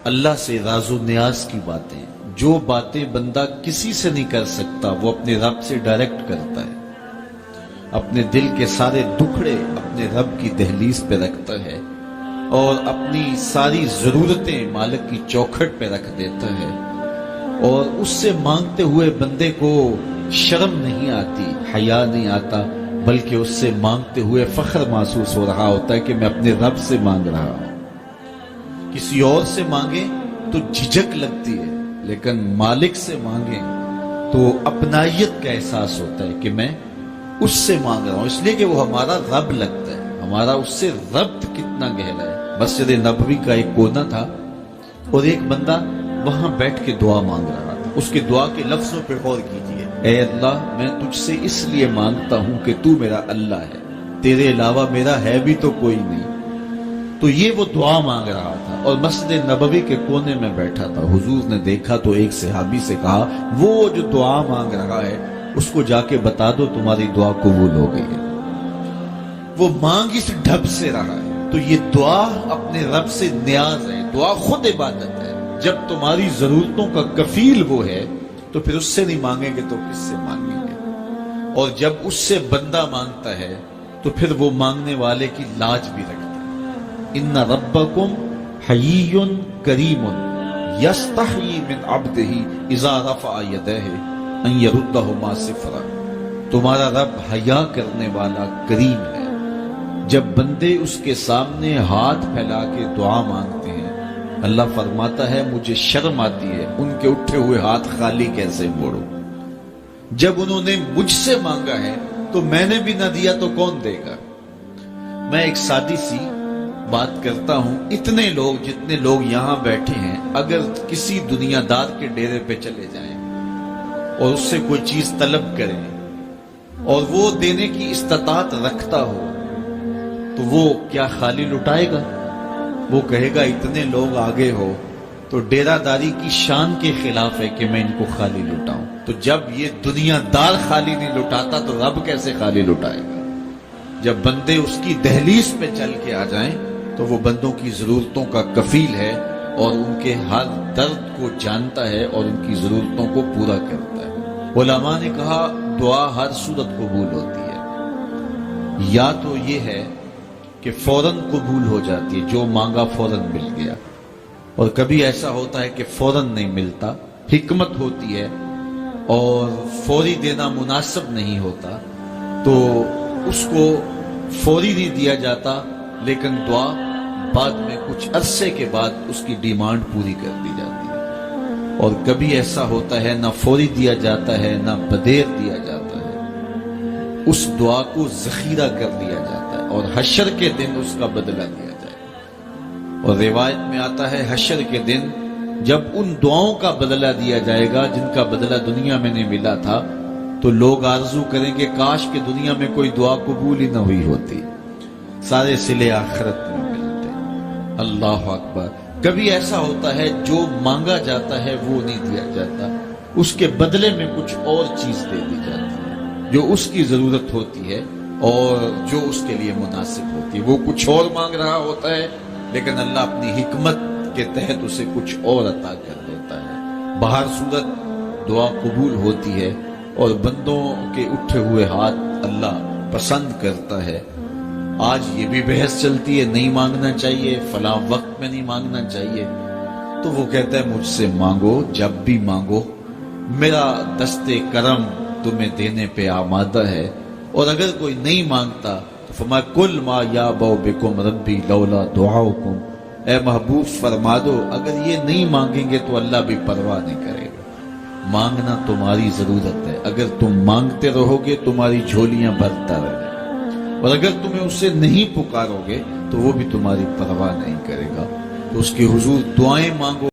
اللہ سے راز و نیاز کی باتیں، جو باتیں بندہ کسی سے نہیں کر سکتا وہ اپنے رب سے ڈائریکٹ کرتا ہے. اپنے دل کے سارے دکھڑے اپنے رب کی دہلیز پہ رکھتا ہے اور اپنی ساری ضرورتیں مالک کی چوکھٹ پہ رکھ دیتا ہے، اور اس سے مانگتے ہوئے بندے کو شرم نہیں آتی، حیا نہیں آتا، بلکہ اس سے مانگتے ہوئے فخر محسوس ہو رہا ہوتا ہے کہ میں اپنے رب سے مانگ رہا ہوں. کسی اور سے مانگیں تو جھجک لگتی ہے، لیکن مالک سے مانگیں تو اپنائیت کا احساس ہوتا ہے کہ میں اس سے مانگ رہا ہوں، اس لیے کہ وہ ہمارا رب لگتا ہے. ہمارا اس سے ربط کتنا گہرا ہے. مسجد نبوی کا ایک کونا تھا اور ایک بندہ وہاں بیٹھ کے دعا مانگ رہا تھا. اس کے دعا کے لفظوں پہ غور کیجئے. اے اللہ، میں تجھ سے اس لیے مانگتا ہوں کہ تو میرا اللہ ہے، تیرے علاوہ میرا ہے بھی تو کوئی نہیں. تو یہ وہ دعا مانگ رہا تھا اور مسجد نبوی کے کونے میں بیٹھا تھا. حضور نے دیکھا تو ایک صحابی سے کہا، وہ جو دعا مانگ رہا ہے اس کو جا کے بتا دو تمہاری دعا قبول ہو گئی ہے. وہ مانگ اس ڈھب سے رہا ہے. تو یہ دعا اپنے رب سے نیاز ہے، دعا خود عبادت ہے. جب تمہاری ضرورتوں کا کفیل وہ ہے تو پھر اس سے نہیں مانگیں گے تو کس سے مانگیں گے؟ اور جب اس سے بندہ مانگتا ہے تو پھر وہ مانگنے والے کی لاج بھی رکھتا ہے. ان ربکم حیی کریم یستحیی من عبدہ اذا رفع یدہ ان یردہما صفرا. تمہارا رب حیا کرنے والا کریم ہے. جب بندے اس کے سامنے ہاتھ پھیلا کے دعا مانگتے ہیں، اللہ فرماتا ہے مجھے شرم آتی ہے ان کے اٹھے ہوئے ہاتھ خالی کیسے موڑوں. جب انہوں نے مجھ سے مانگا ہے تو میں نے بھی نہ دیا تو کون دے گا؟ میں ایک سادی سی بات کرتا ہوں. اتنے لوگ جتنے لوگ یہاں بیٹھے ہیں، اگر کسی دنیا دار کے ڈیرے پہ چلے جائیں اور اس سے کوئی چیز طلب کریں اور وہ دینے کی استطاعت رکھتا ہو تو وہ کیا خالی لٹائے گا؟ وہ کہے گا اتنے لوگ آگے ہو تو ڈیرہ داری کی شان کے خلاف ہے کہ میں ان کو خالی لٹاؤں. تو جب یہ دنیا دار خالی نہیں لٹاتا تو رب کیسے خالی لٹائے گا؟ جب بندے اس کی دہلیز پہ چل کے آ جائیں تو وہ بندوں کی ضرورتوں کا کفیل ہے اور ان کے ہر درد کو جانتا ہے اور ان کی ضرورتوں کو پورا کرتا ہے. علماء نے کہا دعا ہر صورت قبول ہوتی ہے. یا تو یہ ہے کہ فوراً قبول ہو جاتی ہے، جو مانگا فوراً مل گیا، اور کبھی ایسا ہوتا ہے کہ فوراً نہیں ملتا، حکمت ہوتی ہے اور فوری دینا مناسب نہیں ہوتا تو اس کو فوری نہیں دیا جاتا، لیکن دعا بعد میں کچھ عرصے کے بعد اس کی ڈیمانڈ پوری کر دی جاتی ہے. اور کبھی ایسا ہوتا ہے نہ فوری دیا جاتا ہے نہ بدیر دیا جاتا ہے، اس دعا کو ذخیرہ کر دیا جاتا ہے اور حشر کے دن اس کا بدلہ دیا جائے. اور روایت میں آتا ہے حشر کے دن جب ان دعاؤں کا بدلہ دیا جائے گا جن کا بدلہ دنیا میں نہیں ملا تھا تو لوگ آرزو کریں گے کاش کہ دنیا میں کوئی دعا قبول ہی نہ ہوئی ہوتی، سارے صلے آخرت میں ملتے. اللہ اکبر. کبھی ایسا ہوتا ہے جو مانگا جاتا ہے وہ نہیں دیا جاتا، اس کے بدلے میں کچھ اور چیز دے دی جاتی ہے جو اس کی ضرورت ہوتی ہے اور جو اس کے لیے مناسب ہوتی ہے. وہ کچھ اور مانگ رہا ہوتا ہے لیکن اللہ اپنی حکمت کے تحت اسے کچھ اور عطا کر دیتا ہے. بہر صورت دعا قبول ہوتی ہے اور بندوں کے اٹھے ہوئے ہاتھ اللہ پسند کرتا ہے. آج یہ بھی بحث چلتی ہے نہیں مانگنا چاہیے، فلاں وقت میں نہیں مانگنا چاہیے. تو وہ کہتا ہے مجھ سے مانگو جب بھی مانگو، میرا دست کرم تمہیں دینے پہ آمادہ ہے. اور اگر کوئی نہیں مانگتا تو فرمایا کل ما یابو بکم ربی لولا دعاؤکم، اے محبوب فرما دو اگر یہ نہیں مانگیں گے تو اللہ بھی پرواہ نہیں کرے گا. مانگنا تمہاری ضرورت ہے، اگر تم مانگتے رہو گے تمہاری جھولیاں بھرتا رہے گا، اور اگر تمہیں اس سے نہیں پکارو گے تو وہ بھی تمہاری پرواہ نہیں کرے گا. تو اس کے حضور دعائیں مانگو.